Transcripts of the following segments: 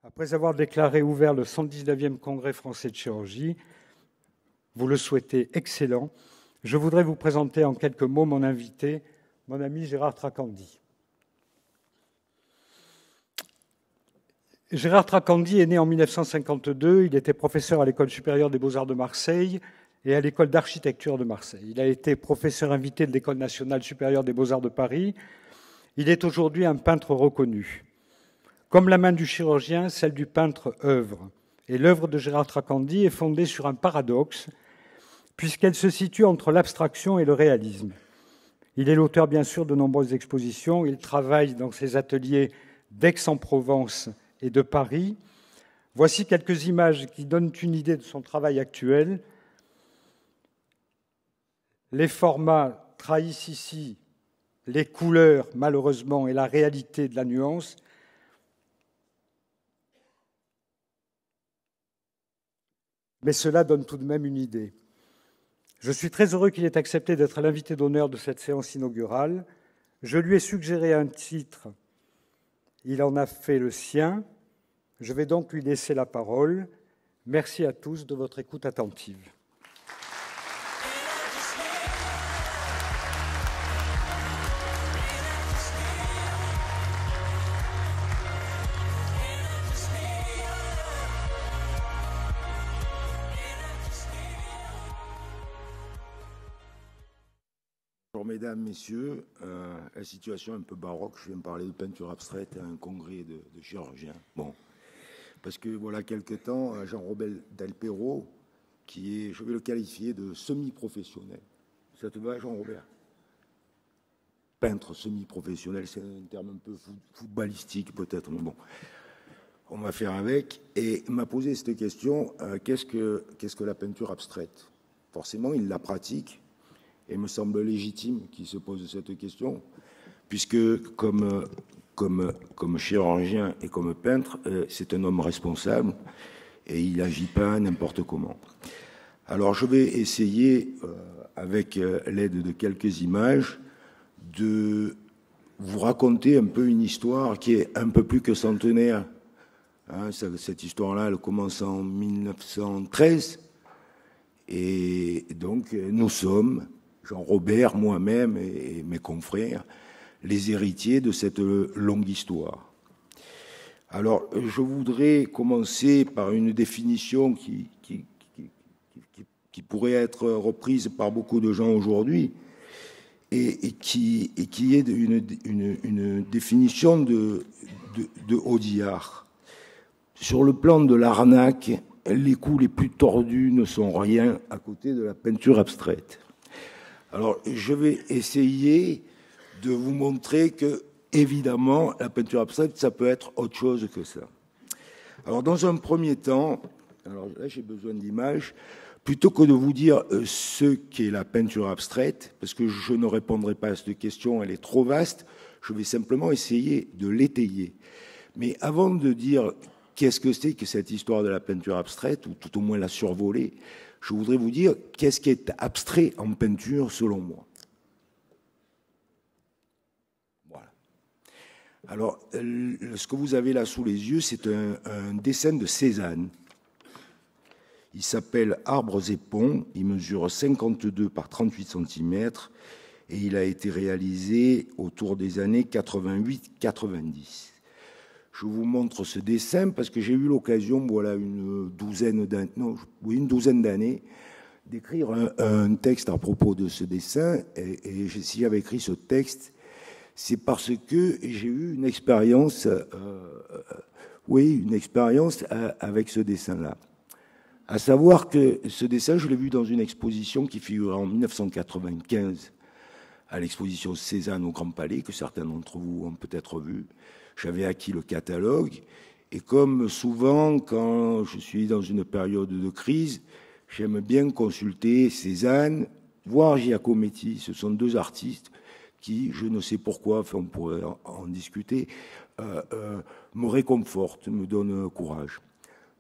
Après avoir déclaré ouvert le 119e Congrès français de chirurgie, vous le souhaitez excellent, je voudrais vous présenter en quelques mots mon invité, mon ami Gérard Tracandi. Gérard Tracandi est né en 1952, il était professeur à l'École supérieure des beaux-arts de Marseille et à l'École d'architecture de Marseille. Il a été professeur invité de l'École nationale supérieure des beaux-arts de Paris. Il est aujourd'hui un peintre reconnu. Comme la main du chirurgien, celle du peintre œuvre. Et l'œuvre de Gérard Tracandi est fondée sur un paradoxe, puisqu'elle se situe entre l'abstraction et le réalisme. Il est l'auteur, bien sûr, de nombreuses expositions. Il travaille dans ses ateliers d'Aix-en-Provence et de Paris. Voici quelques images qui donnent une idée de son travail actuel. Les formats trahissent ici les couleurs, malheureusement, et la réalité de la nuance. Mais cela donne tout de même une idée. Je suis très heureux qu'il ait accepté d'être l'invité d'honneur de cette séance inaugurale. Je lui ai suggéré un titre. Il en a fait le sien. Je vais donc lui laisser la parole. Merci à tous de votre écoute attentive. Bonjour mesdames, messieurs, la situation un peu baroque, je viens de parler de peinture abstraite à un congrès de chirurgiens. Bon, parce que voilà quelque temps, Jean-Robert Delperot, qui est, je vais le qualifier de semi-professionnel. Ça te va, Jean-Robert? Peintre semi-professionnel, c'est un terme un peu footballistique peut-être, mais bon, on va faire avec. Et il m'a posé cette question, qu'est-ce que la peinture abstraite? Forcément, il la pratique. Et il me semble légitime qu'il se pose cette question, puisque comme chirurgien et comme peintre, c'est un homme responsable et il n'agit pas n'importe comment. Alors je vais essayer, avec l'aide de quelques images, de vous raconter un peu une histoire qui est un peu plus que centenaire. Hein, cette histoire-là, elle commence en 1913, et donc nous sommes... Jean-Robert, moi-même et mes confrères, les héritiers de cette longue histoire. Alors, je voudrais commencer par une définition qui pourrait être reprise par beaucoup de gens aujourd'hui et qui est une définition de Audiard. Sur le plan de l'arnaque, les coups les plus tordus ne sont rien à côté de la peinture abstraite. Alors, je vais essayer de vous montrer que, évidemment, la peinture abstraite, ça peut être autre chose que ça. Alors, dans un premier temps, alors là, j'ai besoin d'images, plutôt que de vous dire ce qu'est la peinture abstraite, parce que je ne répondrai pas à cette question, elle est trop vaste, je vais simplement essayer de l'étayer. Mais avant de dire qu'est-ce que c'est que cette histoire de la peinture abstraite, ou tout au moins la survoler, je voudrais vous dire qu'est-ce qui est abstrait en peinture selon moi. Voilà. Alors, ce que vous avez là sous les yeux, c'est un dessin de Cézanne. Il s'appelle Arbres et ponts, il mesure 52 par 38 cm et il a été réalisé autour des années 88-90. Je vous montre ce dessin parce que j'ai eu l'occasion, voilà, une douzaine d'années, d'écrire un texte à propos de ce dessin. Et si j'avais écrit ce texte, c'est parce que j'ai eu une expérience, avec ce dessin-là. À savoir que ce dessin, je l'ai vu dans une exposition qui figurait en 1995 à l'exposition Cézanne au Grand Palais, que certains d'entre vous ont peut-être vu. J'avais acquis le catalogue, et comme souvent, quand je suis dans une période de crise, j'aime bien consulter Cézanne, voire Giacometti. Ce sont deux artistes qui, je ne sais pourquoi, enfin on pourrait en discuter, me réconfortent, me donnent courage.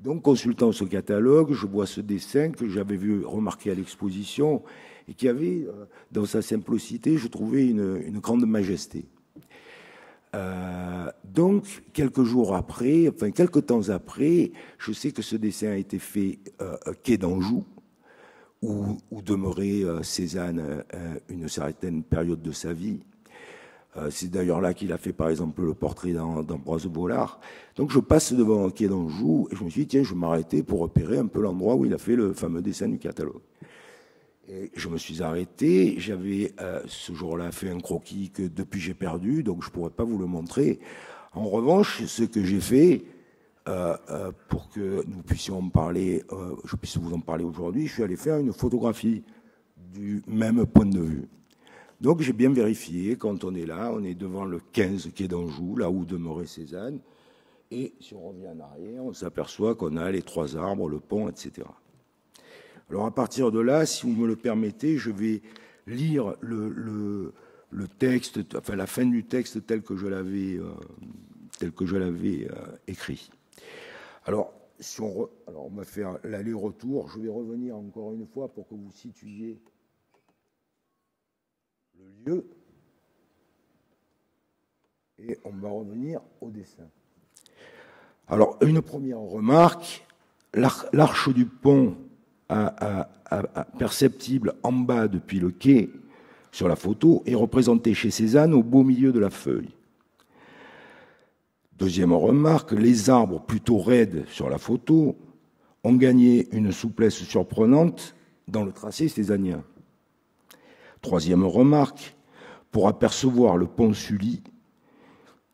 Donc, consultant ce catalogue, je vois ce dessin que j'avais vu remarquer à l'exposition et qui avait, dans sa simplicité, je trouvais une grande majesté. Donc, quelques jours après, enfin quelques temps après, je sais que ce dessin a été fait quai d'Anjou, où demeurait Cézanne une certaine période de sa vie. C'est d'ailleurs là qu'il a fait, par exemple, le portrait d'Ambroise Vollard. Donc, je passe devant un quai d'Anjou et je me suis dit, tiens, je vais m'arrêter pour repérer un peu l'endroit où il a fait le fameux dessin du catalogue. Et je me suis arrêté. J'avais ce jour-là fait un croquis que depuis j'ai perdu, donc je ne pourrais pas vous le montrer. En revanche, ce que j'ai fait, pour que nous puissions en parler, je puisse vous en parler aujourd'hui, je suis allé faire une photographie du même point de vue. Donc j'ai bien vérifié, quand on est là, on est devant le 15 quai d'Anjou, là où demeurait Cézanne, et si on revient en arrière, on s'aperçoit qu'on a les 3 arbres, le pont, etc. Alors à partir de là, si vous me le permettez, je vais lire le texte, enfin la fin du texte tel que je l'avais écrit. Alors, on va faire l'aller-retour. Je vais revenir encore une fois pour que vous situiez le lieu. Et on va revenir au dessin. Alors, une première remarque, l'arche du pont perceptible en bas depuis le quai sur la photo est représentée chez Cézanne au beau milieu de la feuille. Deuxième remarque, les arbres plutôt raides sur la photo ont gagné une souplesse surprenante dans le tracé cézannien. Troisième remarque, pour apercevoir le pont Sully,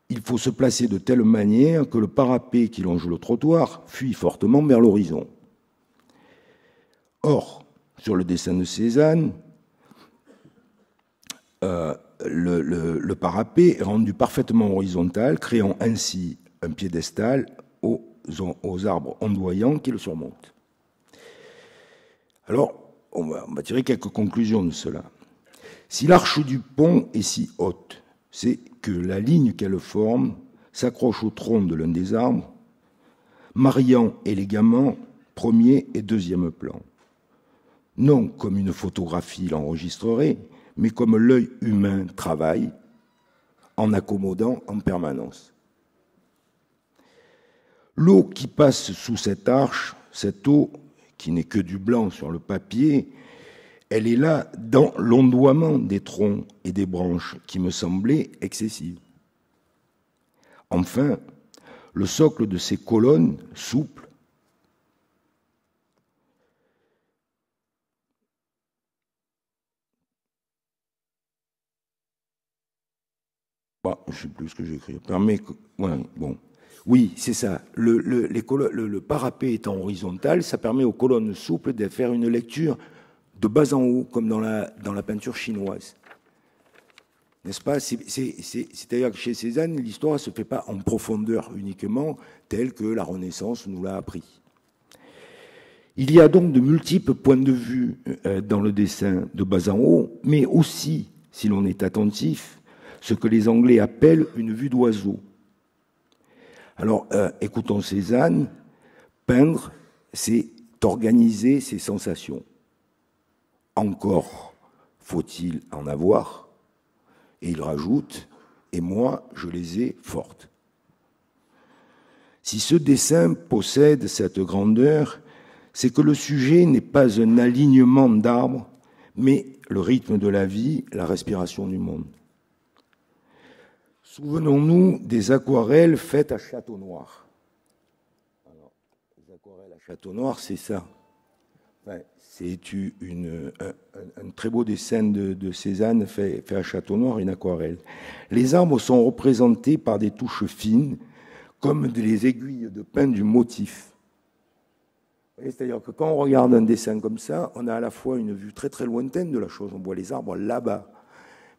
il faut se placer de telle manière que le parapet qui longe le trottoir fuit fortement vers l'horizon. Or, sur le dessin de Cézanne, le parapet est rendu parfaitement horizontal, créant ainsi un piédestal aux arbres ondoyants qui le surmontent. Alors, on va tirer quelques conclusions de cela. Si l'arche du pont est si haute, c'est que la ligne qu'elle forme s'accroche au tronc de l'un des arbres, mariant élégamment premier et deuxième plan. Non comme une photographie l'enregistrerait, mais comme l'œil humain travaille, en accommodant en permanence. L'eau qui passe sous cette arche, cette eau qui n'est que du blanc sur le papier, elle est là dans l'ondoiement des troncs et des branches qui me semblait excessive. Enfin, le socle de ces colonnes souples je ne sais plus ce que j'ai écrit. Oui, c'est ça. Le parapet étant horizontal, ça permet aux colonnes souples de faire une lecture de bas en haut, comme dans la peinture chinoise. N'est-ce pas? C'est-à-dire que chez Cézanne, l'histoire ne se fait pas en profondeur uniquement, telle que la Renaissance nous l'a appris. Il y a donc de multiples points de vue dans le dessin de bas en haut, mais aussi, si l'on est attentif, ce que les Anglais appellent une vue d'oiseau. Alors, écoutons Cézanne, peindre, c'est organiser ses sensations. Encore faut-il en avoir, et il rajoute, et moi, je les ai fortes. Si ce dessin possède cette grandeur, c'est que le sujet n'est pas un alignement d'arbres, mais le rythme de la vie, la respiration du monde. Souvenons-nous des aquarelles faites à Château-Noir. Alors, les aquarelles à Château-Noir, c'est ça. Enfin, c'est un très beau dessin de Cézanne fait à Château-Noir, une aquarelle. Les arbres sont représentés par des touches fines, comme des aiguilles de pin du motif. C'est-à-dire que quand on regarde un dessin comme ça, on a à la fois une vue très très lointaine de la chose. On voit les arbres là-bas.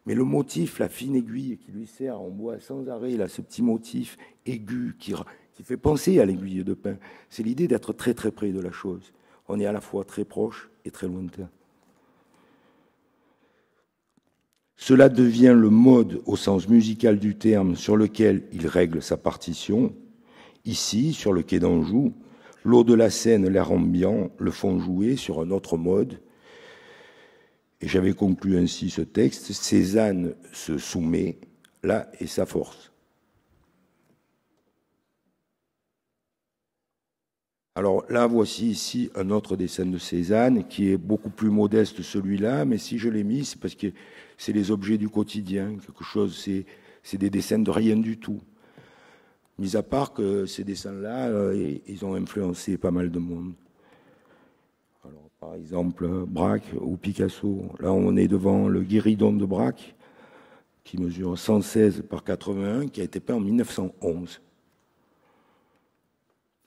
Mais le motif, la fine aiguille qui lui sert, on voit sans arrêt là, ce petit motif aigu qui fait penser à l'aiguille de pin. C'est l'idée d'être très très près de la chose. On est à la fois très proche et très lointain. Cela devient le mode au sens musical du terme sur lequel il règle sa partition. Ici, sur le quai d'Anjou, l'eau de la Seine, l'air ambiant le font jouer sur un autre mode. Et j'avais conclu ainsi ce texte, Cézanne se soumet, là est sa force. Alors là, voici ici un autre dessin de Cézanne qui est beaucoup plus modeste, celui-là, mais si je l'ai mis, c'est parce que c'est les objets du quotidien, quelque chose, c'est des dessins de rien du tout. Mis à part que ces dessins-là, ils ont influencé pas mal de monde. Alors, par exemple, Braque ou Picasso. Là, on est devant le guéridon de Braque, qui mesure 116 par 81, qui a été peint en 1911.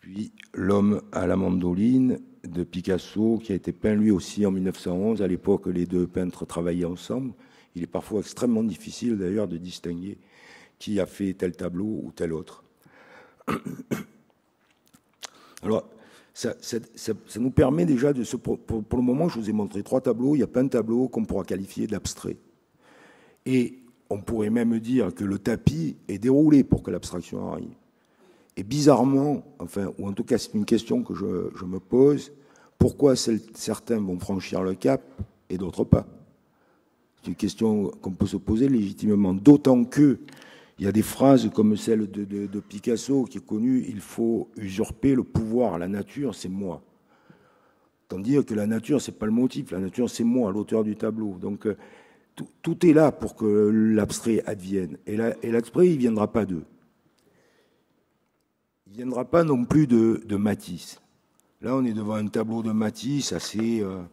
Puis L'homme à la mandoline de Picasso, qui a été peint lui aussi en 1911. À l'époque, les deux peintres travaillaient ensemble. Il est parfois extrêmement difficile d'ailleurs de distinguer qui a fait tel tableau ou tel autre. Alors, ça nous permet déjà de pour le moment, je vous ai montré 3 tableaux. Il n'y a pas un tableau qu'on pourra qualifier d'abstrait. Et on pourrait même dire que le tapis est déroulé pour que l'abstraction arrive. Et bizarrement, enfin, ou en tout cas c'est une question que je me pose, pourquoi certains vont franchir le cap et d'autres pas? C'est une question qu'on peut se poser légitimement, d'autant que il y a des phrases comme celle de Picasso qui est connue, il faut usurper le pouvoir, la nature c'est moi. Tandis que la nature c'est pas le motif, la nature c'est moi, l'auteur du tableau. Donc tout est là pour que l'abstrait advienne. Et l'abstrait il ne viendra pas d'eux. Il ne viendra pas non plus de Matisse. Là, on est devant un tableau de Matisse assez... on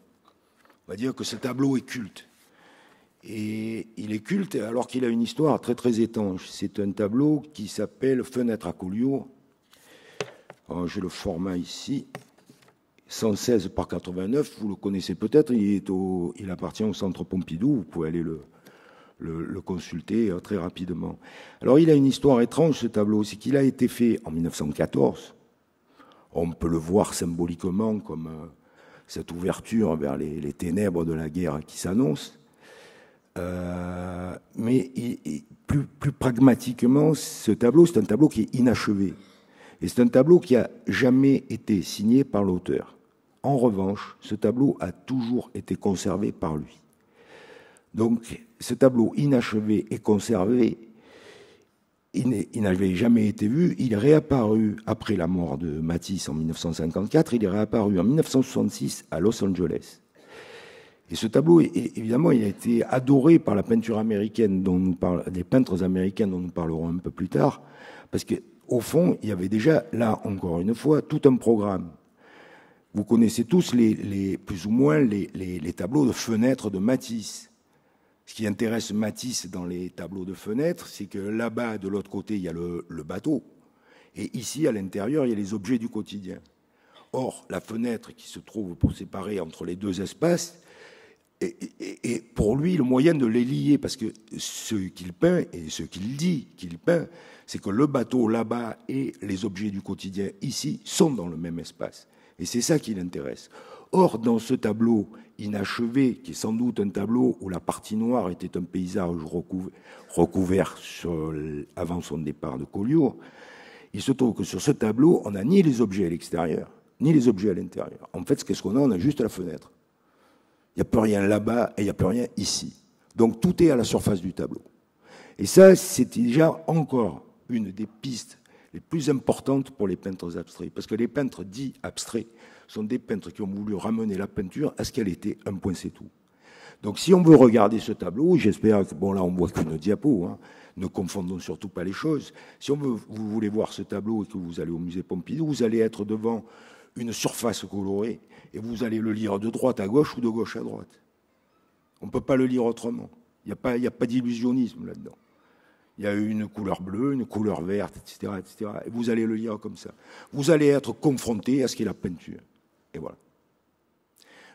va dire que ce tableau est culte. Et il est culte alors qu'il a une histoire très très étanche. C'est un tableau qui s'appelle Fenêtre à Collioure. J'ai le format ici. 116 par 89, vous le connaissez peut-être. Il appartient au Centre Pompidou. Vous pouvez aller le consulter très rapidement. Alors il a une histoire étrange ce tableau, c'est qu'il a été fait en 1914. On peut le voir symboliquement comme cette ouverture vers les ténèbres de la guerre qui s'annonce. Mais plus pragmatiquement, ce tableau, c'est un tableau qui est inachevé. Et c'est un tableau qui n'a jamais été signé par l'auteur. En revanche, ce tableau a toujours été conservé par lui. Donc, ce tableau inachevé et conservé, il n'avait jamais été vu. Il est réapparu après la mort de Matisse en 1954. Il est réapparu en 1966 à Los Angeles. Et ce tableau, évidemment, il a été adoré par la peinture américaine, des peintres américains dont nous parlerons un peu plus tard, parce qu'au fond, il y avait déjà, là, encore une fois, tout un programme. Vous connaissez tous plus ou moins les tableaux de fenêtres de Matisse. Ce qui intéresse Matisse dans les tableaux de fenêtres, c'est que là-bas, de l'autre côté, il y a le bateau. Et ici, à l'intérieur, il y a les objets du quotidien. Or, la fenêtre qui se trouve pour séparer entre les deux espaces est pour lui le moyen de les lier. Parce que ce qu'il peint et ce qu'il dit qu'il peint, c'est que le bateau là-bas et les objets du quotidien ici sont dans le même espace. Et c'est ça qui l'intéresse. Or, dans ce tableau inachevé, qui est sans doute un tableau où la partie noire était un paysage recouvert avant son départ de Collioure, il se trouve que sur ce tableau, on n'a ni les objets à l'extérieur, ni les objets à l'intérieur. En fait, qu'est-ce qu'on a? On a juste la fenêtre. Il n'y a plus rien là-bas et il n'y a plus rien ici. Donc tout est à la surface du tableau. Et ça, c'est déjà encore une des pistes les plus importantes pour les peintres abstraits. Parce que les peintres dits abstraits sont des peintres qui ont voulu ramener la peinture à ce qu'elle était, un point c'est tout. Donc si on veut regarder ce tableau, j'espère que, bon là on voit qu'une diapo, hein, ne confondons surtout pas les choses. Si vous voulez voir ce tableau et que vous allez au musée Pompidou, vous allez être devant une surface colorée et vous allez le lire de droite à gauche ou de gauche à droite. On ne peut pas le lire autrement. Il n'y a pas d'illusionnisme là-dedans. Il y a une couleur bleue, une couleur verte, etc., etc. Et vous allez le lire comme ça. Vous allez être confronté à ce qu'est la peinture. Et voilà.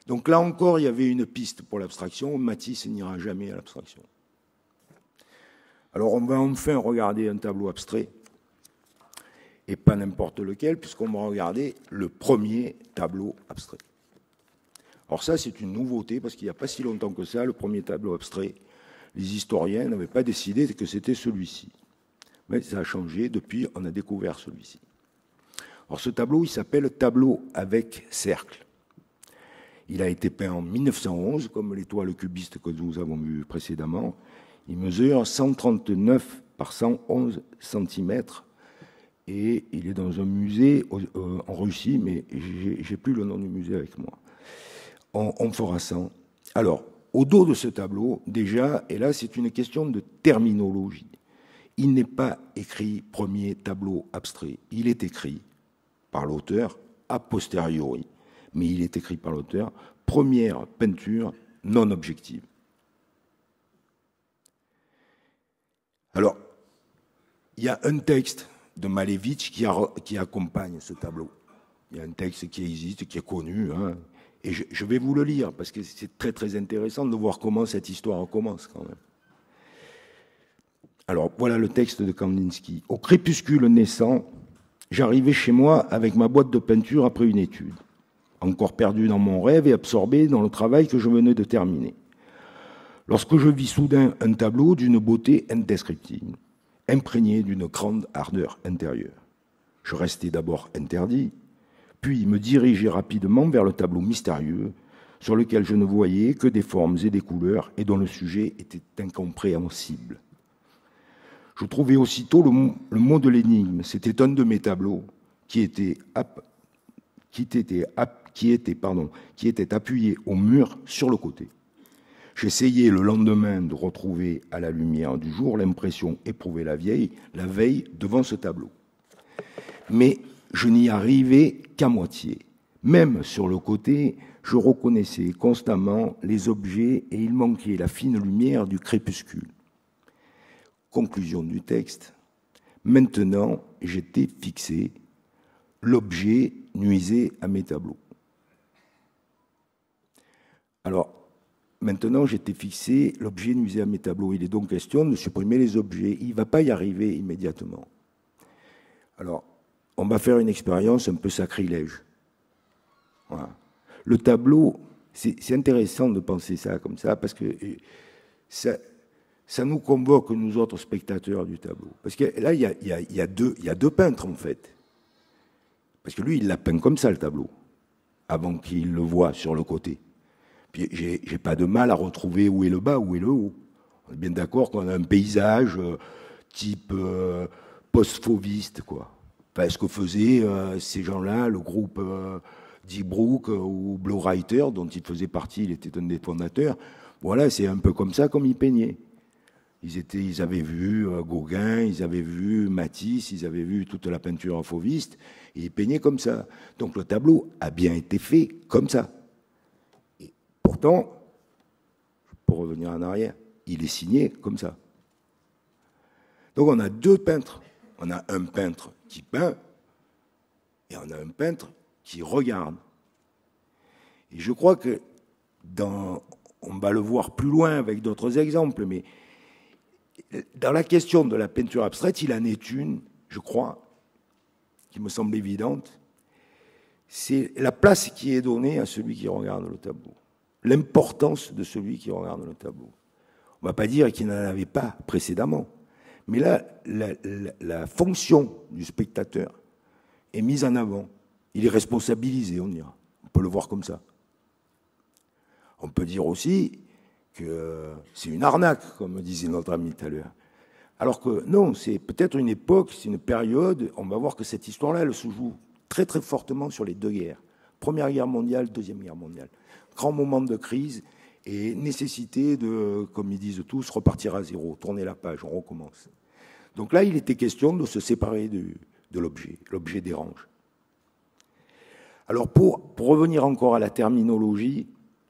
Donc là encore, il y avait une piste pour l'abstraction. Matisse n'ira jamais à l'abstraction. Alors on va enfin regarder un tableau abstrait, et pas n'importe lequel, puisqu'on va regarder le premier tableau abstrait. Alors ça, c'est une nouveauté, parce qu'il n'y a pas si longtemps que ça, le premier tableau abstrait, les historiens n'avaient pas décidé que c'était celui-ci. Mais ça a changé, depuis on a découvert celui-ci. Alors ce tableau, il s'appelle « Tableau avec cercle ». Il a été peint en 1911, comme l'étoile cubiste que nous avons vu précédemment. Il mesure 139 par 111 cm et il est dans un musée en Russie, mais j'ai plus le nom du musée avec moi. On fera ça. Alors, au dos de ce tableau, déjà, et là c'est une question de terminologie, il n'est pas écrit premier tableau abstrait, il est écrit par l'auteur a posteriori, mais il est écrit par l'auteur première peinture non objective. Alors, il y a un texte de Malevich qui accompagne ce tableau. Il y a un texte qui existe, qui est connu, hein, et je vais vous le lire, parce que c'est très très intéressant de voir comment cette histoire commence quand même. Alors, voilà le texte de Kandinsky. Au crépuscule naissant, j'arrivais chez moi avec ma boîte de peinture après une étude, encore perdu dans mon rêve et absorbé dans le travail que je venais de terminer. Lorsque je vis soudain un tableau d'une beauté indescriptible, imprégné d'une grande ardeur intérieure. Je restai d'abord interdit, puis me dirigeai rapidement vers le tableau mystérieux, sur lequel je ne voyais que des formes et des couleurs et dont le sujet était incompréhensible. Je trouvai aussitôt le mot de l'énigme. C'était un de mes tableaux qui était appuyé au mur sur le côté. J'essayais le lendemain de retrouver à la lumière du jour l'impression éprouvée la veille devant ce tableau. Mais je n'y arrivais qu'à moitié. Même sur le côté, je reconnaissais constamment les objets et il manquait la fine lumière du crépuscule. Conclusion du texte. Maintenant, j'étais fixé. L'objet nuisait à mes tableaux. Alors, maintenant, j'étais fixé. L'objet nuisait à mes tableaux. Il est donc question de supprimer les objets. Il ne va pas y arriver immédiatement. Alors, on va faire une expérience un peu sacrilège. Voilà. Le tableau, c'est intéressant de penser ça comme ça, parce que ça nous convoque, nous autres spectateurs du tableau. Parce que là, il y a deux peintres, en fait. Parce que lui, il l'a peint comme ça, le tableau, avant qu'il le voie sur le côté. Puis, j'ai pas de mal à retrouver où est le bas, où est le haut. On est bien d'accord qu'on a un paysage type post-fauviste, quoi. Enfin, ce que faisaient ces gens-là, le groupe Die Broek ou Blue Reiter, dont il faisait partie, il était un des fondateurs. Voilà, c'est un peu comme ça, comme ils peignaient. Ils avaient vu Gauguin, ils avaient vu Matisse, ils avaient vu toute la peinture fauviste, et ils peignaient comme ça. Donc le tableau a bien été fait comme ça. Et pourtant, pour revenir en arrière, il est signé comme ça. Donc on a deux peintres. On a un peintre qui peint et on a un peintre qui regarde. Et je crois que on va le voir plus loin avec d'autres exemples, mais dans la question de la peinture abstraite, il en est une, je crois, qui me semble évidente, c'est la place qui est donnée à celui qui regarde le tableau, l'importance de celui qui regarde le tableau. On ne va pas dire qu'il n'en avait pas précédemment, mais là, la fonction du spectateur est mise en avant. Il est responsabilisé, on dira. On peut le voir comme ça. On peut dire aussi que c'est une arnaque, comme disait notre ami tout à l'heure. Alors que non, c'est peut-être une époque, c'est une période, on va voir que cette histoire-là, elle se joue très très fortement sur les deux guerres. Première guerre mondiale, Deuxième guerre mondiale. Grand moment de crise et nécessité de, comme ils disent tous, repartir à zéro, tourner la page, on recommence. Donc là, il était question de se séparer de l'objet. L'objet dérange. Alors pour revenir encore à la terminologie,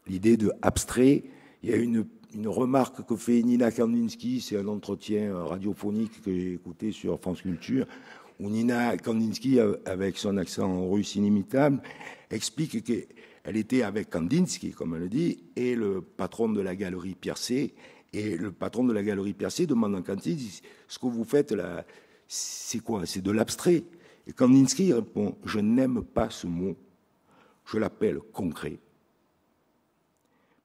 l'idée de abstrait, il y a une remarque que fait Nina Kandinsky, c'est un entretien radiophonique que j'ai écouté sur France Culture, où Nina Kandinsky, avec son accent russe inimitable, explique qu'elle était avec Kandinsky, comme elle le dit, et le patron de la galerie Piercé. Et le patron de la galerie Piercé demande à Kandinsky, ce que vous faites là, c'est quoi? C'est de l'abstrait. Et Kandinsky répond, je n'aime pas ce mot, je l'appelle concret.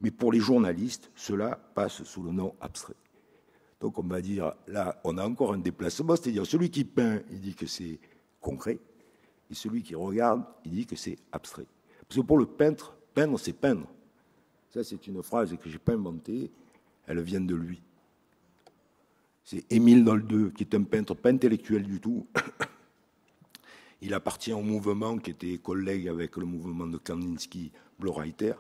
Mais pour les journalistes, cela passe sous le nom abstrait. Donc on va dire, là, on a encore un déplacement, c'est-à-dire celui qui peint, il dit que c'est concret, et celui qui regarde, il dit que c'est abstrait. Parce que pour le peintre, peindre, c'est peindre. Ça, c'est une phrase que je n'ai pas inventée, elle vient de lui. C'est Émile Nolde, qui est un peintre pas intellectuel du tout, Il appartient au mouvement qui était collègue avec le mouvement de Kandinsky, Bloreiter.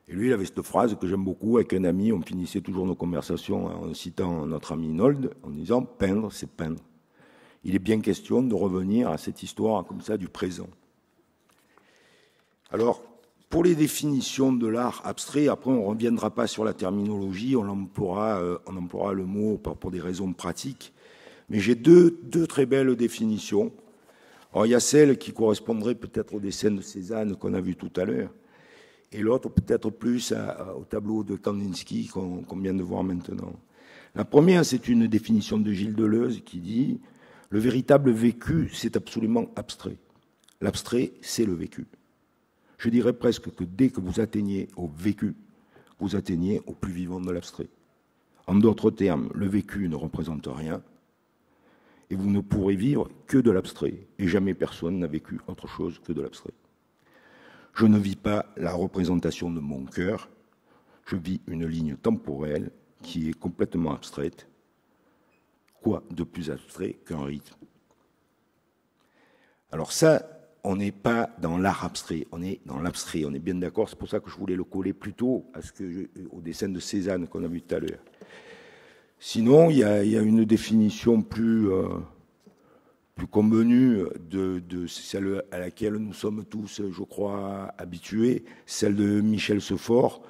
Et lui, il avait cette phrase que j'aime beaucoup. Avec un ami, on finissait toujours nos conversations en citant notre ami Nold, en disant « peindre, c'est peindre ». Il est bien question de revenir à cette histoire comme ça du présent. Alors, pour les définitions de l'art abstrait, après on ne reviendra pas sur la terminologie, on emploiera le mot pour des raisons pratiques. Mais j'ai deux très belles définitions. Alors, il y a celle qui correspondrait peut-être au dessin de Cézanne qu'on a vu tout à l'heure, et l'autre peut-être plus au tableau de Kandinsky qu'on vient de voir maintenant. La première, c'est une définition de Gilles Deleuze qui dit « Le véritable vécu, c'est absolument abstrait. L'abstrait, c'est le vécu. » Je dirais presque que dès que vous atteignez au vécu, vous atteignez au plus vivant de l'abstrait. En d'autres termes, le vécu ne représente rien et vous ne pourrez vivre que de l'abstrait. Et jamais personne n'a vécu autre chose que de l'abstrait. Je ne vis pas la représentation de mon cœur, je vis une ligne temporelle qui est complètement abstraite. Quoi de plus abstrait qu'un rythme? Alors ça, on n'est pas dans l'art abstrait, on est dans l'abstrait, on est bien d'accord, c'est pour ça que je voulais le coller plutôt au dessin de Cézanne qu'on a vu tout à l'heure. Sinon, il y a une définition plus convenue de celle à laquelle nous sommes tous, je crois, habitués, celle de Michel Sefort.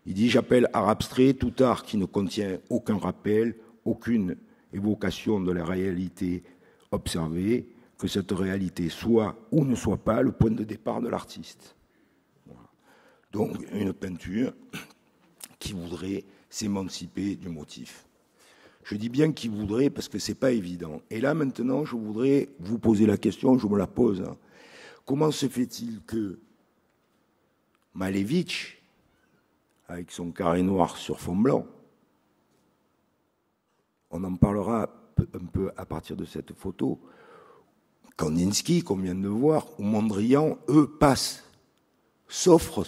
Il dit « J'appelle art abstrait tout art qui ne contient aucun rappel, aucune évocation de la réalité observée, que cette réalité soit ou ne soit pas le point de départ de l'artiste. » Voilà. Donc, une peinture qui voudrait s'émanciper du motif. Je dis bien qui voudrait parce que ce n'est pas évident. Et là, maintenant, je voudrais vous poser la question, je me la pose. Comment se fait-il que Malevich, avec son carré noir sur fond blanc, on en parlera un peu à partir de cette photo, Kandinsky, qu'on vient de voir, ou Mondrian, eux, passent, s'offrent,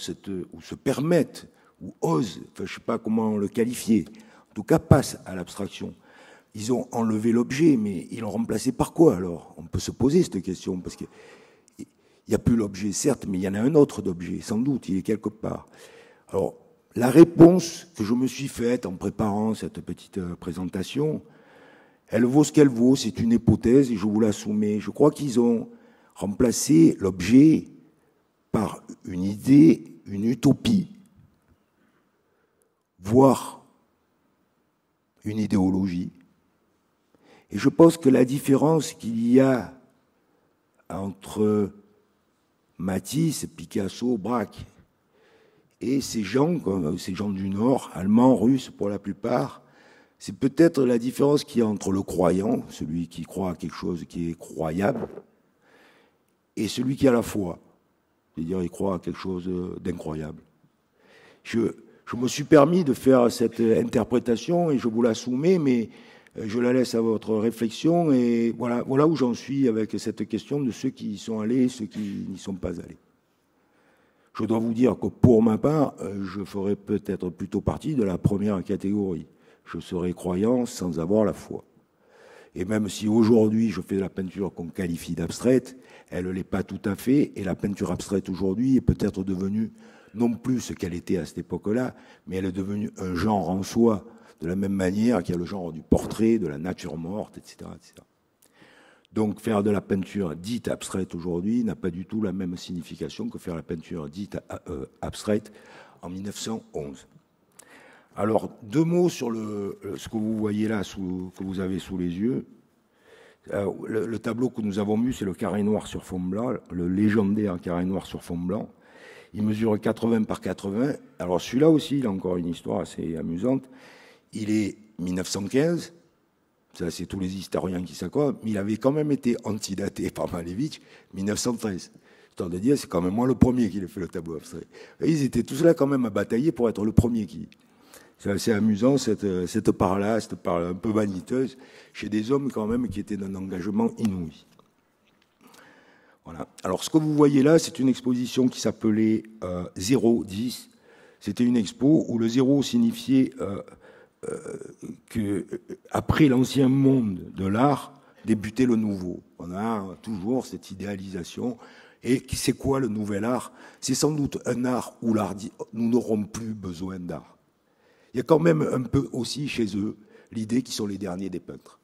ou se permettent, ou osent, enfin, je ne sais pas comment le qualifier, en tout cas passent à l'abstraction. Ils ont enlevé l'objet, mais ils l'ont remplacé par quoi alors? On peut se poser cette question, parce qu'il n'y a plus l'objet, certes, mais il y en a un autre d'objet, sans doute, il est quelque part. Alors, la réponse que je me suis faite en préparant cette petite présentation, elle vaut ce qu'elle vaut, c'est une hypothèse et je vous la soumets. Je crois qu'ils ont remplacé l'objet par une idée, une utopie, voire une idéologie. Et je pense que la différence qu'il y a entre Matisse, Picasso, Braque et ces gens du Nord, allemands, russes pour la plupart, c'est peut-être la différence qu'il y a entre le croyant, celui qui croit à quelque chose qui est croyable, et celui qui a la foi, c'est-à-dire il croit à quelque chose d'incroyable. Je me suis permis de faire cette interprétation et je vous la soumets, mais je la laisse à votre réflexion et voilà où j'en suis avec cette question de ceux qui y sont allés et ceux qui n'y sont pas allés. Je dois vous dire que pour ma part, je ferai peut-être plutôt partie de la première catégorie. Je serai croyant sans avoir la foi. Et même si aujourd'hui je fais de la peinture qu'on qualifie d'abstraite, elle ne l'est pas tout à fait, et la peinture abstraite aujourd'hui est peut-être devenue non plus ce qu'elle était à cette époque-là, mais elle est devenue un genre en soi, de la même manière qu'il y a le genre du portrait, de la nature morte, etc., etc. Donc faire de la peinture dite abstraite aujourd'hui n'a pas du tout la même signification que faire la peinture dite abstraite en 1911. Alors, deux mots sur ce que vous voyez là, que vous avez sous les yeux. Le tableau que nous avons vu, c'est le carré noir sur fond blanc, le légendaire carré noir sur fond blanc. Il mesure 80 par 80. Alors celui-là aussi, il a encore une histoire assez amusante. Il est 1915, ça c'est tous les historiens qui s'accordent, mais il avait quand même été antidaté par Malevich 1913. Histoire de dire, c'est quand même moi le premier qui ait fait le tableau abstrait. Et ils étaient tous là quand même à batailler pour être le premier qui... C'est assez amusant, cette part-là, cette part un peu vaniteuse, chez des hommes quand même qui étaient d'un engagement inouï. Voilà. Alors, ce que vous voyez là, c'est une exposition qui s'appelait 0-10. C'était une expo où le 0 signifiait que, après l'ancien monde de l'art, débuter le nouveau. On a toujours cette idéalisation. Et c'est quoi le nouvel art? C'est sans doute un art où nous n'aurons plus besoin d'art. Il y a quand même un peu aussi chez eux l'idée qu'ils sont les derniers des peintres.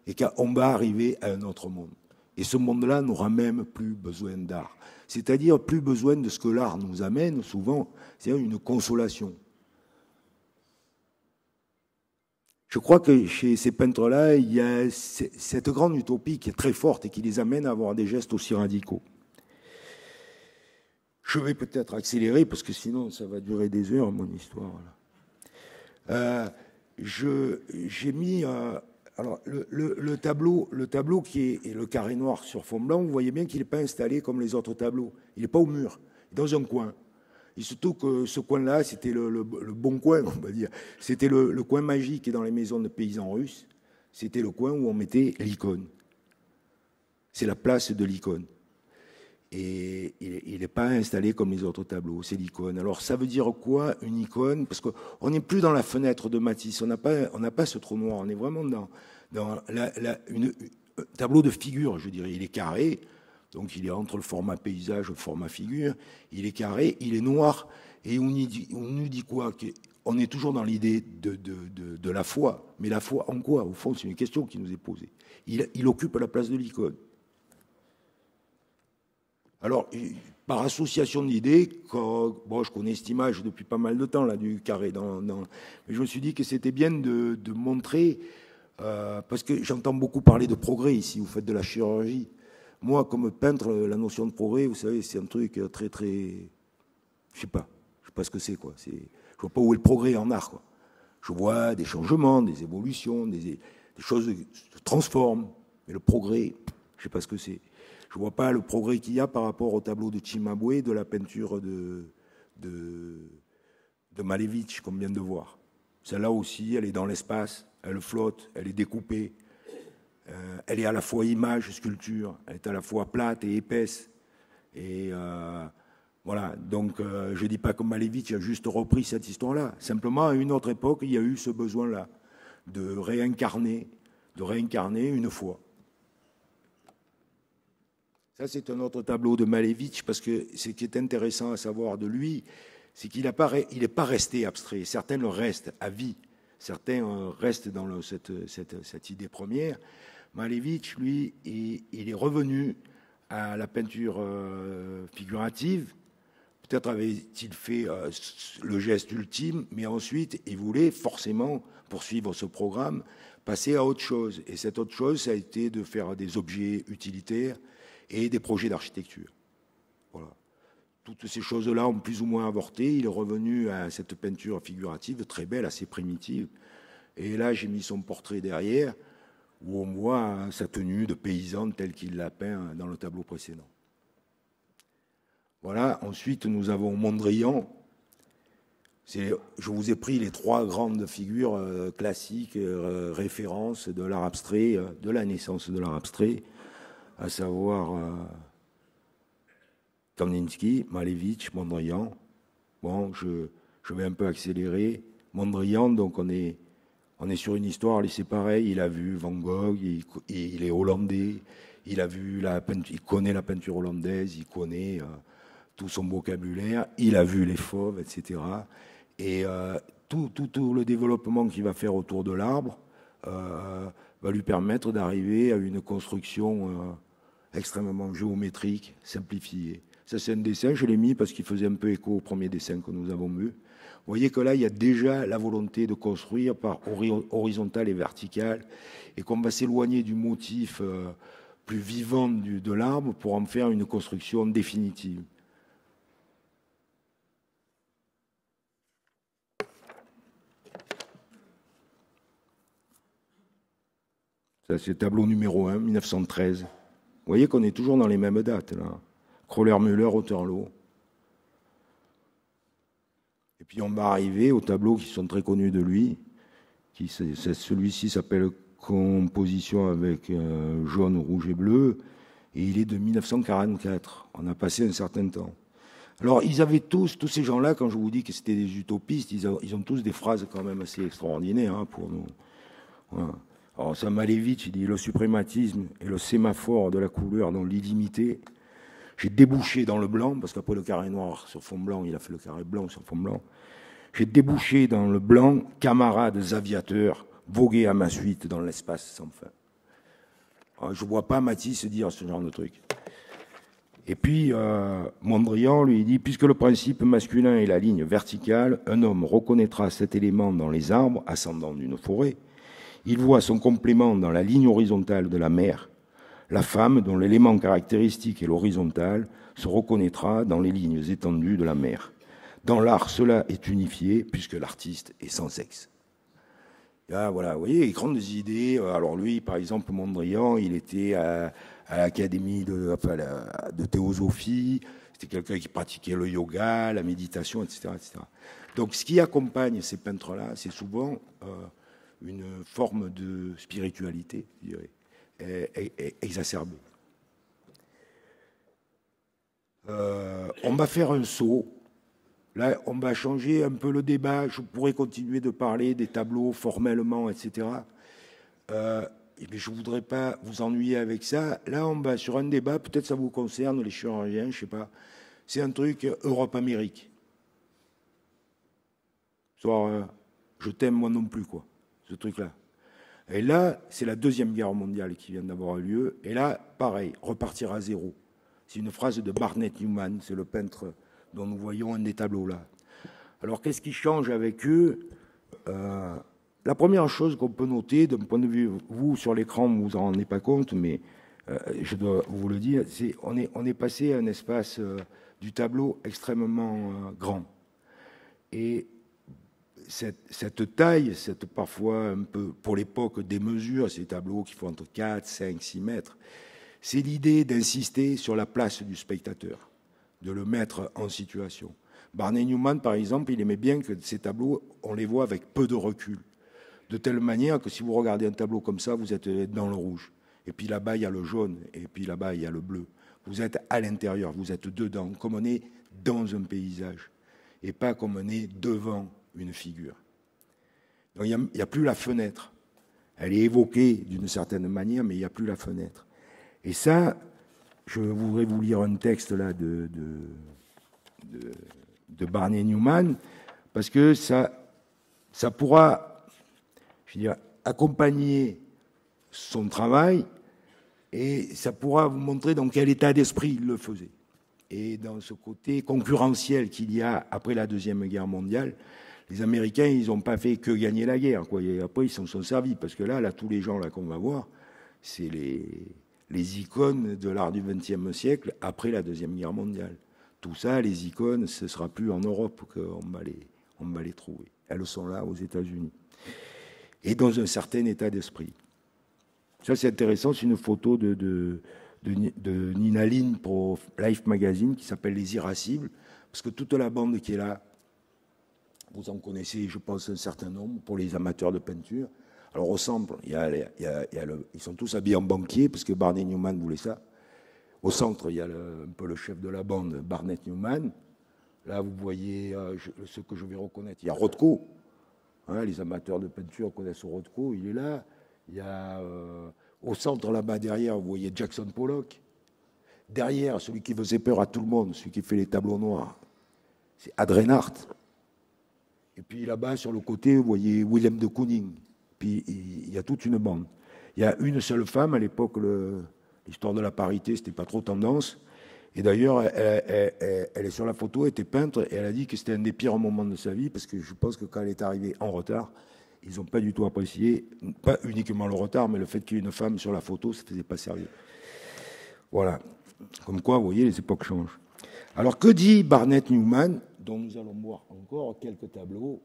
Et qu'on va arriver à un autre monde. Et ce monde-là n'aura même plus besoin d'art. C'est-à-dire plus besoin de ce que l'art nous amène souvent, c'est-à-dire une consolation. Je crois que chez ces peintres-là, il y a cette grande utopie qui est très forte et qui les amène à avoir des gestes aussi radicaux. Je vais peut-être accélérer parce que sinon ça va durer des heures, mon histoire. J'ai mis alors le tableau qui est le carré noir sur fond blanc. Vous voyez bien qu'il n'est pas installé comme les autres tableaux. Il n'est pas au mur, il est dans un coin. Et surtout que ce coin-là, c'était le bon coin, on va dire. C'était le coin magique dans les maisons de paysans russes. C'était le coin où on mettait l'icône. C'est la place de l'icône. Et il n'est pas installé comme les autres tableaux, c'est l'icône. Alors ça veut dire quoi, une icône? Parce qu'on n'est plus dans la fenêtre de Matisse, on n'a pas ce trou noir, on est vraiment dans un tableau de figure, je dirais. Il est carré, donc il est entre le format paysage et le format figure. Il est carré, il est noir, et on nous dit quoi? On est toujours dans l'idée de la foi. Mais la foi en quoi? Au fond, c'est une question qui nous est posée. Il occupe la place de l'icône. Alors, par association d'idées, bon, je connais cette image depuis pas mal de temps, là, du carré. Mais je me suis dit que c'était bien de montrer, parce que j'entends beaucoup parler de progrès ici, vous faites de la chirurgie. Moi, comme peintre, la notion de progrès, vous savez, c'est un truc très, très... Je sais pas ce que c'est, quoi. Je vois pas où est le progrès en art, quoi. Je vois des changements, des évolutions, des choses se transforment. Mais le progrès, je sais pas ce que c'est. Je ne vois pas le progrès qu'il y a par rapport au tableau de Cimabue, de la peinture de Malevich, qu'on vient de voir. Celle-là aussi, elle est dans l'espace, elle flotte, elle est découpée. Elle est à la fois image, sculpture, elle est à la fois plate et épaisse. Et voilà, donc je ne dis pas que Malevich a juste repris cette histoire-là. Simplement, à une autre époque, il y a eu ce besoin-là de réincarner une fois. Ça, c'est un autre tableau de Malevich, parce que ce qui est intéressant à savoir de lui, c'est qu'il n'est pas resté abstrait. Certains le restent à vie. Certains restent dans cette idée première. Malevich, lui, il est revenu à la peinture figurative. Peut-être avait-il fait le geste ultime, mais ensuite, il voulait forcément poursuivre ce programme, passer à autre chose. Et cette autre chose, ça a été de faire des objets utilitaires et des projets d'architecture. Voilà. Toutes ces choses-là ont plus ou moins avorté. Il est revenu à cette peinture figurative très belle, assez primitive. Et là, j'ai mis son portrait derrière, où on voit sa tenue de paysan telle qu'il l'a peint dans le tableau précédent. Voilà. Ensuite, nous avons Mondrian. Je vous ai pris les trois grandes figures classiques, références de l'art abstrait, de la naissance de l'art abstrait, à savoir Kandinsky, Malevich, Mondrian. Bon, je vais un peu accélérer. Mondrian, donc on est sur une histoire, c'est pareil, il a vu Van Gogh, il est hollandais, il connaît la peinture hollandaise, il connaît tout son vocabulaire, il a vu les fauves, etc. Et tout le développement qu'il va faire autour de l'arbre va lui permettre d'arriver à une construction extrêmement géométrique, simplifiée. Ça, c'est un dessin, je l'ai mis parce qu'il faisait un peu écho au premier dessin que nous avons vu. Vous voyez que là, il y a déjà la volonté de construire par horizontal et vertical, et qu'on va s'éloigner du motif plus vivant de l'arbre pour en faire une construction définitive. Ça, c'est le tableau numéro 1, 1913. Vous voyez qu'on est toujours dans les mêmes dates, là. Kröller-Müller, Otterlo. Et puis on va arriver aux tableaux qui sont très connus de lui. Celui-ci s'appelle Composition avec jaune, rouge et bleu. Et il est de 1944. On a passé un certain temps. Alors, ils avaient tous ces gens-là, quand je vous dis que c'était des utopistes, ils ont tous des phrases quand même assez extraordinaires pour nous. Voilà. Alors, ça m'allait vite, il dit le suprématisme et le sémaphore de la couleur dans l'illimité. J'ai débouché dans le blanc, parce qu'après le carré noir sur fond blanc, il a fait le carré blanc sur fond blanc. J'ai débouché dans le blanc, camarades aviateurs, voguer à ma suite dans l'espace sans fin. Alors, je ne vois pas Matisse dire ce genre de truc. Et puis, Mondrian, lui, dit, puisque le principe masculin est la ligne verticale, un homme reconnaîtra cet élément dans les arbres ascendant d'une forêt. Il voit son complément dans la ligne horizontale de la mer. La femme, dont l'élément caractéristique est l'horizontale, se reconnaîtra dans les lignes étendues de la mer. Dans l'art, cela est unifié, puisque l'artiste est sans sexe. Là, voilà, vous voyez, il grandes idées. Alors lui, par exemple, Mondrian, il était à l'académie de théosophie. C'était quelqu'un qui pratiquait le yoga, la méditation, etc., etc. Donc, ce qui accompagne ces peintres-là, c'est souvent une forme de spiritualité, je dirais, exacerbée. On va faire un saut. Là, on va changer un peu le débat. Je pourrais continuer de parler des tableaux formellement, etc. Mais je ne voudrais pas vous ennuyer avec ça. Là, on va sur un débat, peut-être ça vous concerne, les chirurgiens, je ne sais pas. C'est un truc Europe-Amérique. Soit je t'aime moi non plus, quoi, ce truc-là. Et là, c'est la Deuxième Guerre mondiale qui vient d'avoir lieu. Et là, pareil, repartir à zéro. C'est une phrase de Barnett Newman, c'est le peintre dont nous voyons un des tableaux là. Alors, qu'est-ce qui change avec eux? La première chose qu'on peut noter, d'un point de vue, vous, sur l'écran, vous vous en rendez pas compte, mais je dois vous le dire, c'est on est passé à un espace du tableau extrêmement grand. Et cette taille, cette parfois un peu, pour l'époque, des mesures, ces tableaux qui font entre 4, 5, 6 mètres, c'est l'idée d'insister sur la place du spectateur, de le mettre en situation. Barnett Newman, par exemple, il aimait bien que ces tableaux, on les voit avec peu de recul, de telle manière que si vous regardez un tableau comme ça, vous êtes dans le rouge. Et puis là-bas, il y a le jaune, et puis là-bas, il y a le bleu. Vous êtes à l'intérieur, vous êtes dedans, comme on est dans un paysage, et pas comme on est devant une figure. Donc il n'y a plus la fenêtre. Elle est évoquée d'une certaine manière, mais il n'y a plus la fenêtre. Et ça, je voudrais vous lire un texte là de Barnett Newman, parce que ça pourra, je veux dire, accompagner son travail, et ça pourra vous montrer dans quel état d'esprit il le faisait. Et dans ce côté concurrentiel qu'il y a après la Deuxième Guerre mondiale, les Américains, ils n'ont pas fait que gagner la guerre, quoi. Et après, ils s'en sont servis, parce que là, tous les gens là qu'on va voir, c'est les icônes de l'art du XXe siècle après la Deuxième Guerre mondiale. Tout ça, les icônes, ce ne sera plus en Europe qu'on va les trouver. Elles sont là aux États-Unis. Et dans un certain état d'esprit. Ça, c'est intéressant, c'est une photo de Nina Lin pour Life Magazine qui s'appelle Les Irascibles, parce que toute la bande qui est là, vous en connaissez, je pense, un certain nombre pour les amateurs de peinture. Alors au centre, ils sont tous habillés en banquier, parce que Barnett Newman voulait ça. Au centre, il y a un peu le chef de la bande, Barnett Newman. Là, vous voyez ce que je vais reconnaître. Il y a Rothko. Hein, les amateurs de peinture connaissent Rothko, il est là. Il y a au centre, là-bas, derrière, vous voyez Jackson Pollock. Derrière, celui qui faisait peur à tout le monde, celui qui fait les tableaux noirs, c'est Ad Reinhardt. Et puis là-bas, sur le côté, vous voyez Willem de Kooning. Puis il y a toute une bande. Il y a une seule femme, à l'époque, l'histoire de la parité, c'était pas trop tendance. Et d'ailleurs, elle est sur la photo, elle était peintre, et elle a dit que c'était un des pires moments de sa vie, parce que je pense que quand elle est arrivée en retard, ils n'ont pas du tout apprécié, pas uniquement le retard, mais le fait qu'il y ait une femme sur la photo, ça ne faisait pas sérieux. Voilà. Comme quoi, vous voyez, les époques changent. Alors, que dit Barnett Newman, dont nous allons voir encore quelques tableaux?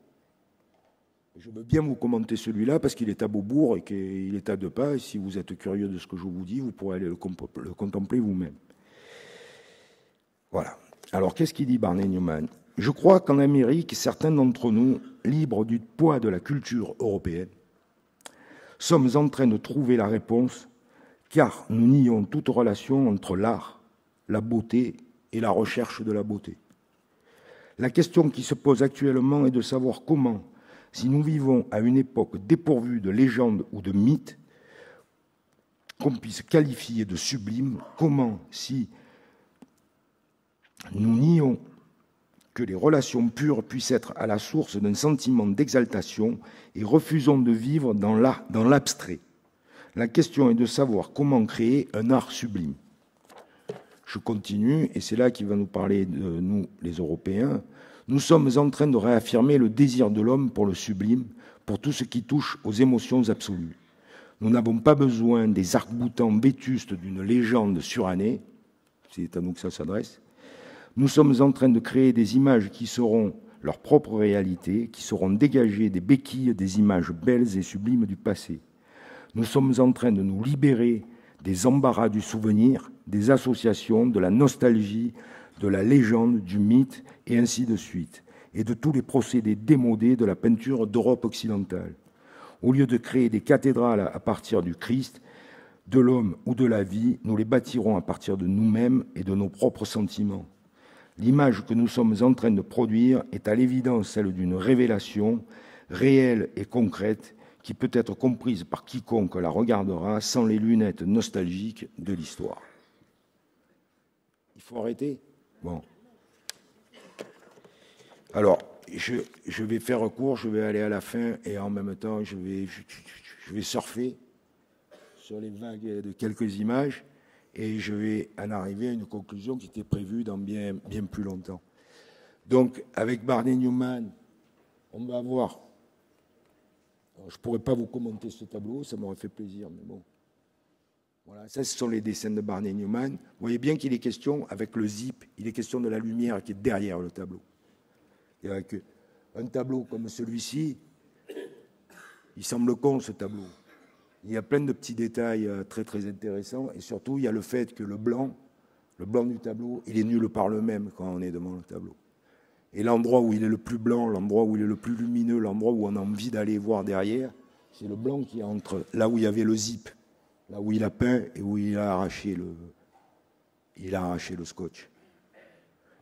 Je veux bien vous commenter celui-là, parce qu'il est à Beaubourg et qu'il est à 2 pas. Et si vous êtes curieux de ce que je vous dis, vous pourrez aller le contempler vous-même. Voilà. Alors, qu'est-ce qu'il dit Barnett Newman? Je crois qu'en Amérique, certains d'entre nous, libres du poids de la culture européenne, sommes en train de trouver la réponse, car nous nions toute relation entre l'art, la beauté et la recherche de la beauté. La question qui se pose actuellement est de savoir comment, si nous vivons à une époque dépourvue de légendes ou de mythes, qu'on puisse qualifier de sublime, comment, si nous nions que les relations pures puissent être à la source d'un sentiment d'exaltation et refusons de vivre dans l'abstrait. La question est de savoir comment créer un art sublime. Je continue, et c'est là qu'il va nous parler de nous, les Européens. Nous sommes en train de réaffirmer le désir de l'homme pour le sublime, pour tout ce qui touche aux émotions absolues. Nous n'avons pas besoin des arcs-boutants vétustes d'une légende surannée, c'est à nous que ça s'adresse. Nous sommes en train de créer des images qui seront leur propre réalité, qui seront dégagées des béquilles des images belles et sublimes du passé. Nous sommes en train de nous libérer des embarras du souvenir, des associations, de la nostalgie, de la légende, du mythe, et ainsi de suite, et de tous les procédés démodés de la peinture d'Europe occidentale. Au lieu de créer des cathédrales à partir du Christ, de l'homme ou de la vie, nous les bâtirons à partir de nous-mêmes et de nos propres sentiments. L'image que nous sommes en train de produire est à l'évidence celle d'une révélation réelle et concrète qui peut être comprise par quiconque la regardera sans les lunettes nostalgiques de l'histoire. Il faut arrêter ? Bon. Alors, je vais faire court, je vais aller à la fin et en même temps, je vais surfer sur les vagues de quelques images et je vais en arriver à une conclusion qui était prévue dans bien plus longtemps. Donc, avec Barney Newman, on va voir. Alors, je ne pourrais pas vous commenter ce tableau, ça m'aurait fait plaisir, mais bon. Voilà, ça, ce sont les dessins de Barney Newman. Vous voyez bien qu'il est question, avec le zip, il est question de la lumière qui est derrière le tableau. Et avec un tableau comme celui-ci, il semble con, ce tableau. Il y a plein de petits détails très, très intéressants. Et surtout, il y a le fait que le blanc du tableau, il est nul par le même quand on est devant le tableau. Et l'endroit où il est le plus blanc, l'endroit où il est le plus lumineux, l'endroit où on a envie d'aller voir derrière, c'est le blanc qui est entre là où il y avait le zip, là où il a peint et où il a arraché le scotch.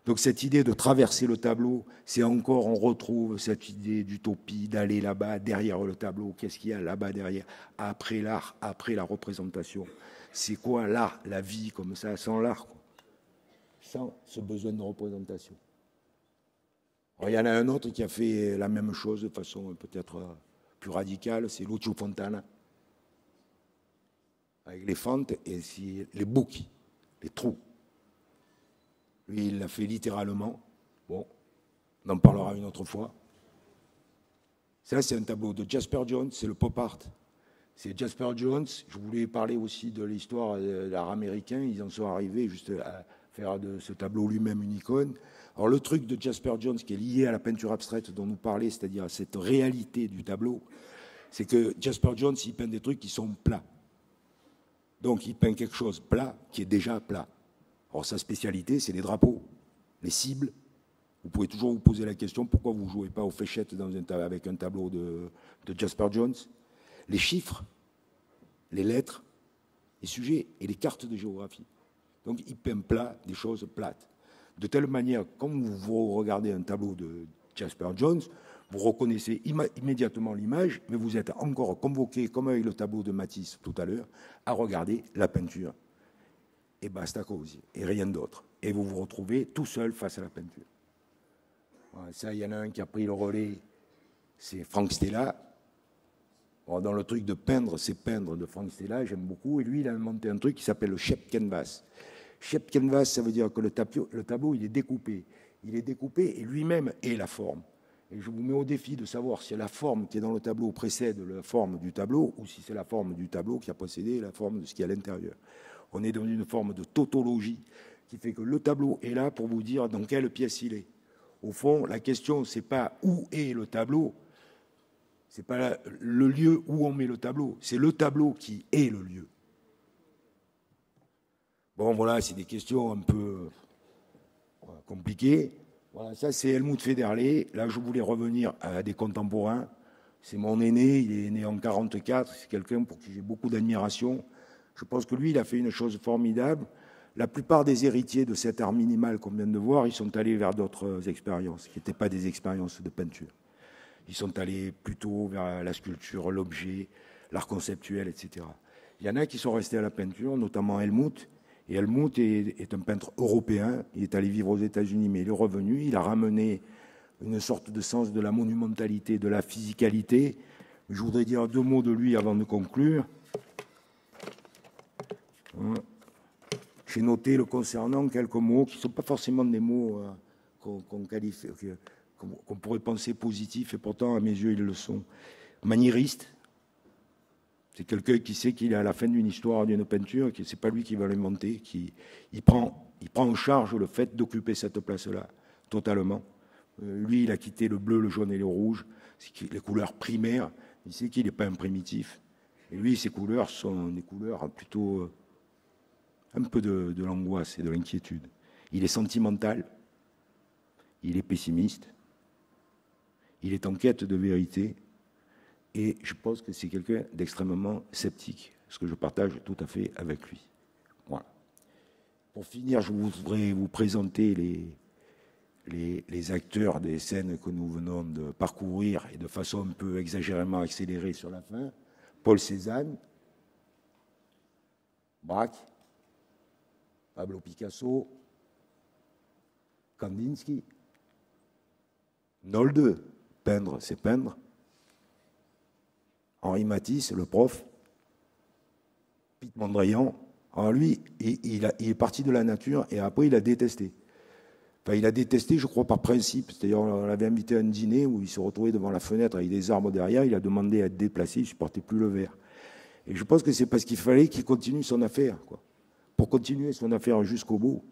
Donc cette idée de traverser le tableau, c'est encore, on retrouve cette idée d'utopie, d'aller là-bas, derrière le tableau, qu'est-ce qu'il y a là-bas derrière, après l'art, après la représentation. C'est quoi l'art, la vie comme ça, sans l'art, quoi. Sans ce besoin de représentation. Alors, il y en a un autre qui a fait la même chose de façon peut-être plus radicale, c'est Lucio Fontana, avec les fentes et les bouquets, les trous. Lui, il l'a fait littéralement. Bon, on en parlera une autre fois. Ça, c'est un tableau de Jasper Johns, c'est le pop art. C'est Jasper Johns. Je voulais parler aussi de l'histoire de l'art américain. Ils en sont arrivés juste à faire de ce tableau lui-même une icône. Alors, le truc de Jasper Johns qui est lié à la peinture abstraite dont nous parlait, c'est-à-dire à cette réalité du tableau, c'est que Jasper Johns, il peint des trucs qui sont plats. Donc, il peint quelque chose plat qui est déjà plat. Alors, sa spécialité, c'est les drapeaux, les cibles. Vous pouvez toujours vous poser la question, pourquoi vous ne jouez pas aux fléchettes avec un tableau de Jasper Johns? Les chiffres, les lettres, les sujets et les cartes de géographie. Donc, il peint plat, des choses plates. De telle manière, quand vous regardez un tableau de Jasper Johns, vous reconnaissez immédiatement l'image, mais vous êtes encore convoqué, comme avec le tableau de Matisse tout à l'heure, à regarder la peinture. Et basta così, et rien d'autre. Et vous vous retrouvez tout seul face à la peinture. Voilà, ça, il y en a un qui a pris le relais, c'est Frank Stella. Bon, dans le truc de peindre, c'est peindre de Frank Stella, j'aime beaucoup. Et lui, il a inventé un truc qui s'appelle le shape canvas. Shape canvas, ça veut dire que le tableau, il est découpé. Il est découpé et lui-même est la forme. Et je vous mets au défi de savoir si la forme qui est dans le tableau précède la forme du tableau ou si c'est la forme du tableau qui a précédé la forme de ce qui est à l'intérieur. On est dans une forme de tautologie qui fait que le tableau est là pour vous dire dans quelle pièce il est. Au fond, la question, ce n'est pas où est le tableau, ce n'est pas le lieu où on met le tableau, c'est le tableau qui est le lieu. Bon, voilà, c'est des questions un peu compliquées. Voilà, ça, c'est Helmut Federley. Là, je voulais revenir à des contemporains. C'est mon aîné, il est né en 1944, c'est quelqu'un pour qui j'ai beaucoup d'admiration. Je pense que lui, il a fait une chose formidable. La plupart des héritiers de cet art minimal qu'on vient de voir, ils sont allés vers d'autres expériences, qui n'étaient pas des expériences de peinture. Ils sont allés plutôt vers la sculpture, l'objet, l'art conceptuel, etc. Il y en a qui sont restés à la peinture, notamment Helmut. Et Helmut est un peintre européen. Il est allé vivre aux États-Unis, mais il est revenu. Il a ramené une sorte de sens de la monumentalité, de la physicalité. Je voudrais dire 2 mots de lui avant de conclure. J'ai noté le concernant quelques mots qui ne sont pas forcément des mots qu'on qualifie, qu'on pourrait penser positifs, et pourtant, à mes yeux, ils le sont. Maniériste. C'est quelqu'un qui sait qu'il est à la fin d'une histoire, d'une peinture, que ce n'est pas lui qui va l'inventer, il prend en charge le fait d'occuper cette place-là, totalement. Lui, il a quitté le bleu, le jaune et le rouge, les couleurs primaires. Il sait qu'il n'est pas un primitif. Et lui, ses couleurs sont des couleurs plutôt un peu de l'angoisse et de l'inquiétude. Il est sentimental, il est pessimiste, il est en quête de vérité, et je pense que c'est quelqu'un d'extrêmement sceptique, ce que je partage tout à fait avec lui. Voilà. Pour finir, je voudrais vous présenter les acteurs des scènes que nous venons de parcourir, et de façon un peu exagérément accélérée sur la fin. Paul Cézanne, Braque, Pablo Picasso, Kandinsky, Nolde, peindre, c'est peindre, Henri Matisse, le prof, Piet Mondrian. Alors lui, il est parti de la nature et après il a détesté. Enfin, il a détesté, je crois, par principe. C'est-à-dire, on l'avait invité à un dîner où il se retrouvait devant la fenêtre avec des arbres derrière. Il a demandé à être déplacé, il ne supportait plus le verre. Et je pense que c'est parce qu'il fallait qu'il continue son affaire, quoi. Pour continuer son affaire jusqu'au bout.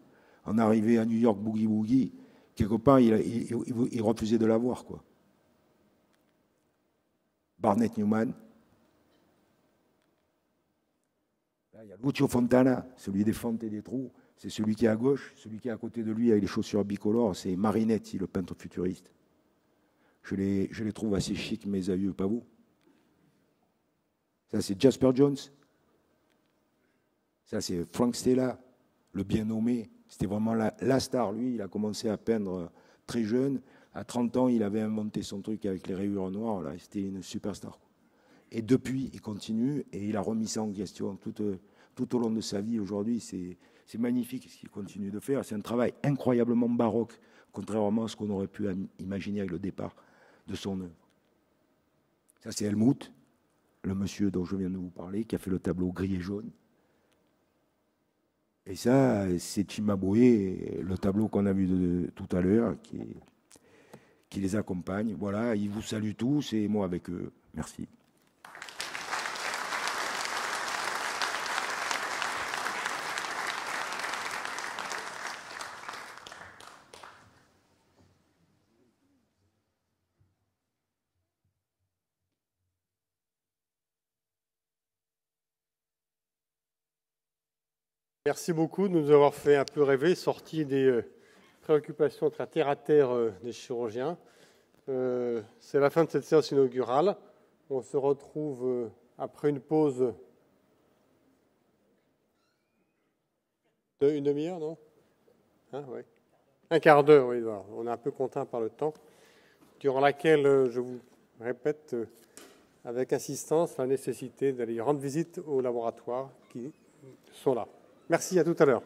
En arrivé à New York Boogie Woogie, quelque part, il refusait de l'avoir, quoi. Barnett Newman. Là, il y a Lucio Fontana, celui des fentes et des trous. C'est celui qui est à gauche. Celui qui est à côté de lui avec les chaussures bicolores, c'est Marinetti, le peintre futuriste. Je les trouve assez chic, mes aïeux, pas vous? Ça, c'est Jasper Jones. Ça, c'est Frank Stella, le bien nommé. C'était vraiment la star, lui. Il a commencé à peindre très jeune. À 30 ans, il avait inventé son truc avec les rayures noires. C'était une superstar. Et depuis, il continue et il a remis ça en question tout au long de sa vie. Aujourd'hui, c'est magnifique ce qu'il continue de faire. C'est un travail incroyablement baroque, contrairement à ce qu'on aurait pu imaginer avec le départ de son œuvre. Ça, c'est Helmut, le monsieur dont je viens de vous parler, qui a fait le tableau gris et jaune. Et ça, c'est Cimabue, le tableau qu'on a vu tout à l'heure, qui les accompagne. Voilà, ils vous saluent tous et moi avec eux. Merci. Merci beaucoup de nous avoir fait un peu rêver, sorti des préoccupations très terre-à-terre des chirurgiens. C'est la fin de cette séance inaugurale. On se retrouve après une pause d'une demi-heure, non? Ouais. Un quart d'heure, oui. On est un peu contraint par le temps, durant laquelle je vous répète avec insistance la nécessité d'aller rendre visite aux laboratoires qui sont là. Merci, à tout à l'heure.